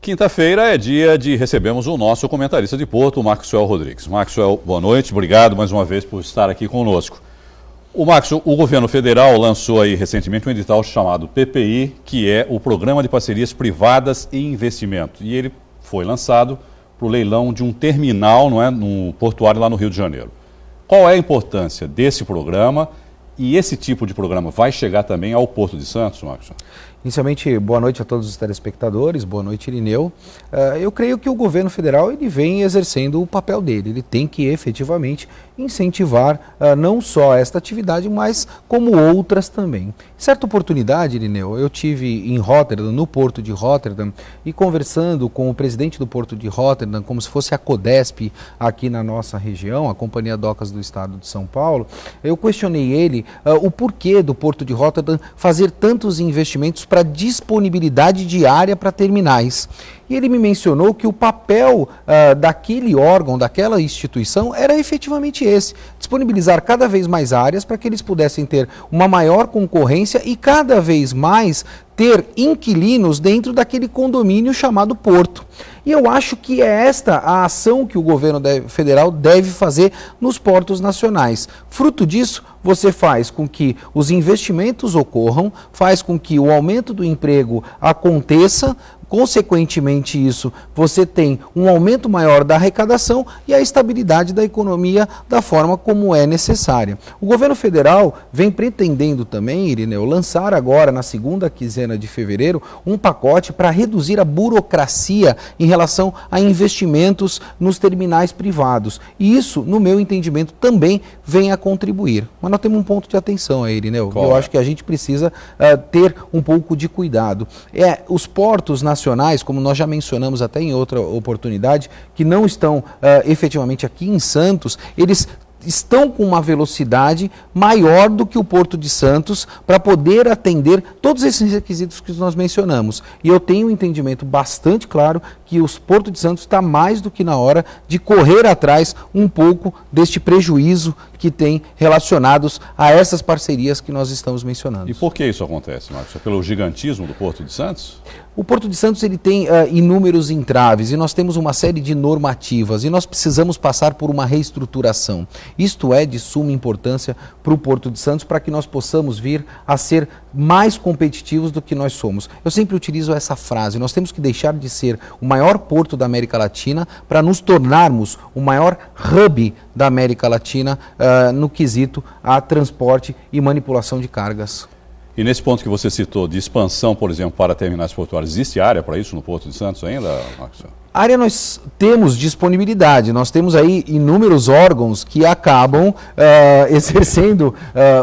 Quinta-feira é dia de recebermos o nosso comentarista de Porto, o Maxwell Rodrigues. Maxwell, boa noite, obrigado mais uma vez por estar aqui conosco. O governo federal lançou aí recentemente um edital chamado PPI, que é o Programa de Parcerias Privadas e Investimento. E ele foi lançado para o leilão de um terminal, não é, no portuário lá no Rio de Janeiro. Qual é a importância desse programa? E esse tipo de programa vai chegar também ao Porto de Santos, Maxwell? Inicialmente, boa noite a todos os telespectadores, boa noite, Irineu. Eu creio que o governo federal ele vem exercendo o papel dele, ele tem que efetivamente incentivar não só esta atividade, mas como outras também. Em certa oportunidade, Irineu, eu tive em Rotterdam, no Porto de Rotterdam, e conversando com o presidente do Porto de Rotterdam, como se fosse a Codesp aqui na nossa região, a Companhia Docas do Estado de São Paulo, eu questionei ele o porquê do Porto de Rotterdam fazer tantos investimentos para disponibilidade de área para terminais. E ele me mencionou que o papel daquele órgão, daquela instituição, era efetivamente esse: disponibilizar cada vez mais áreas para que eles pudessem ter uma maior concorrência e cada vez mais ter inquilinos dentro daquele condomínio chamado Porto. E eu acho que é esta a ação que o governo federal deve fazer nos portos nacionais. Fruto disso, você faz com que os investimentos ocorram, faz com que o aumento do emprego aconteça. Consequentemente isso, você tem um aumento maior da arrecadação e a estabilidade da economia da forma como é necessária. O governo federal vem pretendendo também, Irineu, lançar agora na segunda quinzena de fevereiro um pacote para reduzir a burocracia em relação a investimentos nos terminais privados. E isso, no meu entendimento, também vem a contribuir. Mas nós temos um ponto de atenção aí, Irineu. Eu acho que a gente precisa ter um pouco de cuidado. Os portos nacionais, como nós já mencionamos até em outra oportunidade, que não estão efetivamente aqui em Santos, eles estão com uma velocidade maior do que o Porto de Santos para poder atender todos esses requisitos que nós mencionamos. E eu tenho um entendimento bastante claro que o Porto de Santos está mais do que na hora de correr atrás um pouco deste prejuízo que tem relacionados a essas parcerias que nós estamos mencionando. E por que isso acontece, Marcos? É pelo gigantismo do Porto de Santos? O Porto de Santos ele tem inúmeros entraves e nós temos uma série de normativas e nós precisamos passar por uma reestruturação. Isto é de suma importância para o Porto de Santos para que nós possamos vir a ser mais competitivos do que nós somos. Eu sempre utilizo essa frase: nós temos que deixar de ser o maior porto da América Latina para nos tornarmos o maior hub da América Latina no quesito a transporte e manipulação de cargas. E nesse ponto que você citou, de expansão, por exemplo, para terminais portuários, existe área para isso no Porto de Santos ainda, Marcos? Área nós temos disponibilidade, nós temos aí inúmeros órgãos que acabam exercendo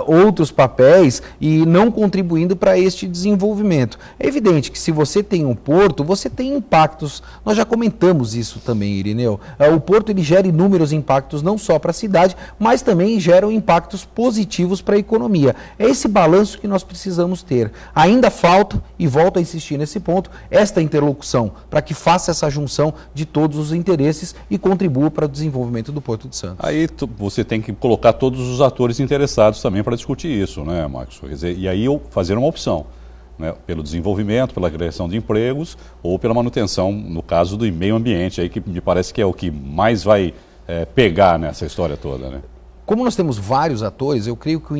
outros papéis e não contribuindo para este desenvolvimento. É evidente que se você tem um porto, você tem impactos, nós já comentamos isso também, Irineu. O porto ele gera inúmeros impactos não só para a cidade, mas também geram impactos positivos para a economia. É esse balanço que nós precisamos ter. Ainda falta, e volto a insistir nesse ponto, esta interlocução para que faça essa junção de todos os interesses e contribua para o desenvolvimento do Porto de Santos. Aí você tem que colocar todos os atores interessados também para discutir isso, né, Marcos? Quer dizer, e aí fazer uma opção, né, pelo desenvolvimento, pela criação de empregos ou pela manutenção, no caso do meio ambiente, aí que me parece que é o que mais vai pegar nessa história toda, né? Como nós temos vários atores, eu creio que o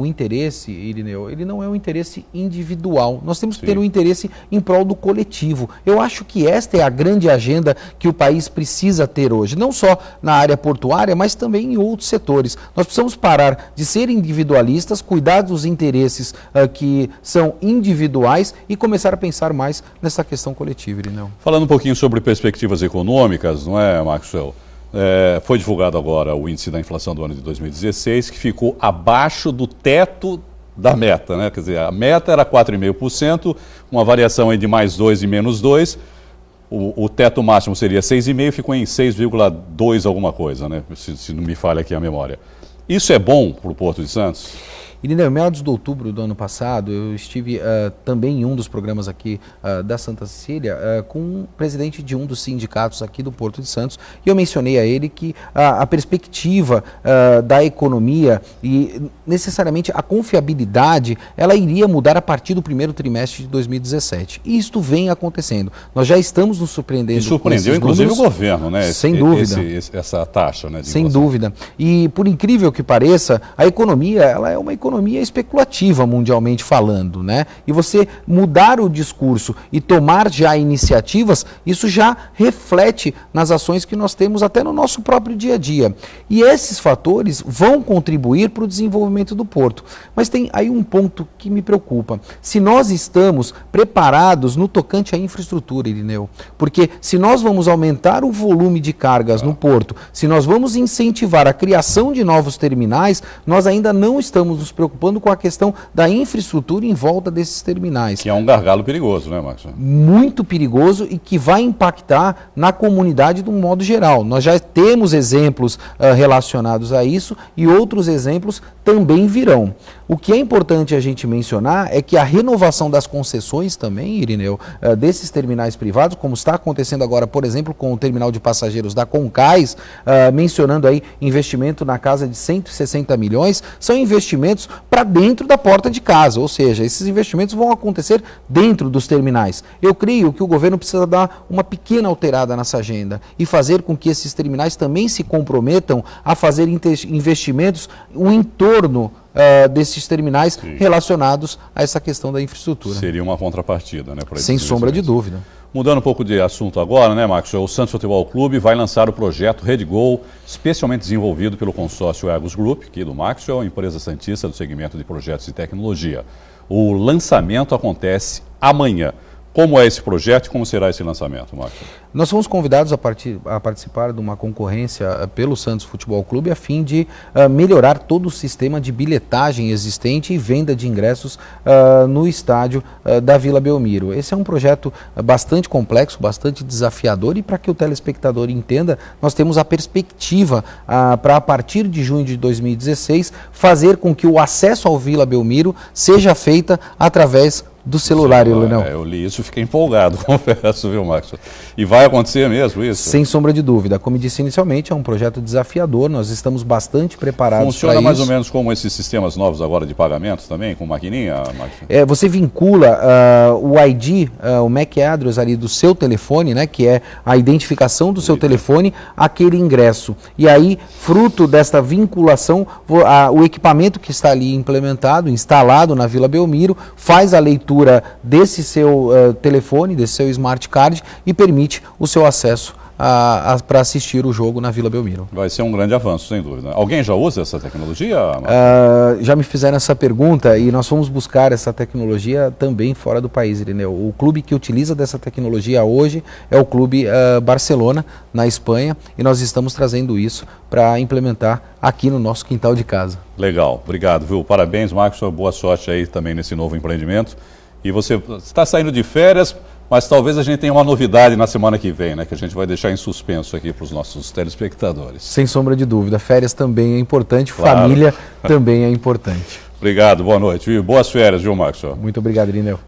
interesse, Irineu, ele não é um interesse individual. Nós temos que ter um interesse em prol do coletivo. Eu acho que esta é a grande agenda que o país precisa ter hoje, não só na área portuária, mas também em outros setores. Nós precisamos parar de ser individualistas, cuidar dos interesses que são individuais e começar a pensar mais nessa questão coletiva, Irineu. Falando um pouquinho sobre perspectivas econômicas, não é, Maxwell? Foi divulgado agora o índice da inflação do ano de 2016, que ficou abaixo do teto da meta, né? Quer dizer, a meta era 4,5%, uma variação aí de mais 2 e menos 2, o teto máximo seria 6,5%, ficou em 6,2 alguma coisa, né? Se não me falha aqui a memória. Isso é bom para o Porto de Santos? Irineu, em meados de outubro do ano passado, eu estive também em um dos programas aqui da Santa Cecília com o presidente de um dos sindicatos aqui do Porto de Santos, e eu mencionei a ele que a perspectiva da economia e necessariamente a confiabilidade, ela iria mudar a partir do primeiro trimestre de 2017. E isto vem acontecendo. Nós já estamos nos surpreendendo. E surpreendeu, inclusive, o governo, né? Sem dúvida. Essa taxa, né? Sem dúvida. E, por incrível que pareça, a economia, ela é uma economia especulativa, mundialmente falando, né? E você mudar o discurso e tomar já iniciativas, isso já reflete nas ações que nós temos até no nosso próprio dia a dia. E esses fatores vão contribuir para o desenvolvimento do porto. Mas tem aí um ponto que me preocupa. Se nós estamos preparados no tocante à infraestrutura, Irineu, porque se nós vamos aumentar o volume de cargas no porto, se nós vamos incentivar a criação de novos terminais, nós ainda não estamos nos preocupando com a questão da infraestrutura em volta desses terminais. Que é um gargalo perigoso, né, Marcos? Muito perigoso e que vai impactar na comunidade de um modo geral. Nós já temos exemplos relacionados a isso e outros exemplos também virão. O que é importante a gente mencionar é que a renovação das concessões também, Irineu, desses terminais privados, como está acontecendo agora, por exemplo, com o terminal de passageiros da Concais, mencionando aí investimento na casa de 160 milhões, são investimentos para dentro da porta de casa, ou seja, esses investimentos vão acontecer dentro dos terminais. Eu creio que o governo precisa dar uma pequena alterada nessa agenda e fazer com que esses terminais também se comprometam a fazer investimentos no entorno desses terminais relacionados a essa questão da infraestrutura. Seria uma contrapartida, né? Sem sombra de dúvida. Mudando um pouco de assunto agora, né, Marcos? O Santos Futebol Clube vai lançar o projeto Rede Gol, especialmente desenvolvido pelo consórcio Ergos Group, aqui do Maxwell, empresa santista do segmento de projetos de tecnologia. O lançamento acontece amanhã. Como é esse projeto e como será esse lançamento, Marcos? Nós fomos convidados a participar de uma concorrência pelo Santos Futebol Clube a fim de melhorar todo o sistema de bilhetagem existente e venda de ingressos no estádio da Vila Belmiro. Esse é um projeto bastante complexo, bastante desafiador e para que o telespectador entenda, nós temos a perspectiva para a partir de junho de 2016 fazer com que o acesso ao Vila Belmiro seja feita através do celular, Irineu. Eu li isso e fiquei empolgado, confesso, viu, Marcos? E vai acontecer mesmo isso? Sem sombra de dúvida. Como disse inicialmente, é um projeto desafiador, nós estamos bastante preparados para isso. Funciona mais ou menos como esses sistemas novos agora de pagamentos também, com maquininha, Marcos? Você vincula o ID, o MAC address ali do seu telefone, né, que é a identificação do seu telefone, àquele ingresso. E aí, fruto desta vinculação, o equipamento que está ali implementado, instalado na Vila Belmiro, faz a leitura desse seu telefone, desse seu smart card e permite o seu acesso para assistir o jogo na Vila Belmiro. Vai ser um grande avanço, sem dúvida. Alguém já usa essa tecnologia? Já me fizeram essa pergunta e nós fomos buscar essa tecnologia também fora do país, Irineu. O clube que utiliza dessa tecnologia hoje é o clube Barcelona, na Espanha, e nós estamos trazendo isso para implementar aqui no nosso quintal de casa. Legal, obrigado, viu? Parabéns, Marcos, boa sorte aí também nesse novo empreendimento. E você está saindo de férias, mas talvez a gente tenha uma novidade na semana que vem, né? Que a gente vai deixar em suspenso aqui para os nossos telespectadores. Sem sombra de dúvida, férias também é importante, claro. Família também é importante. Obrigado, boa noite. Boas férias, viu, Marcos? Muito obrigado, Irineu.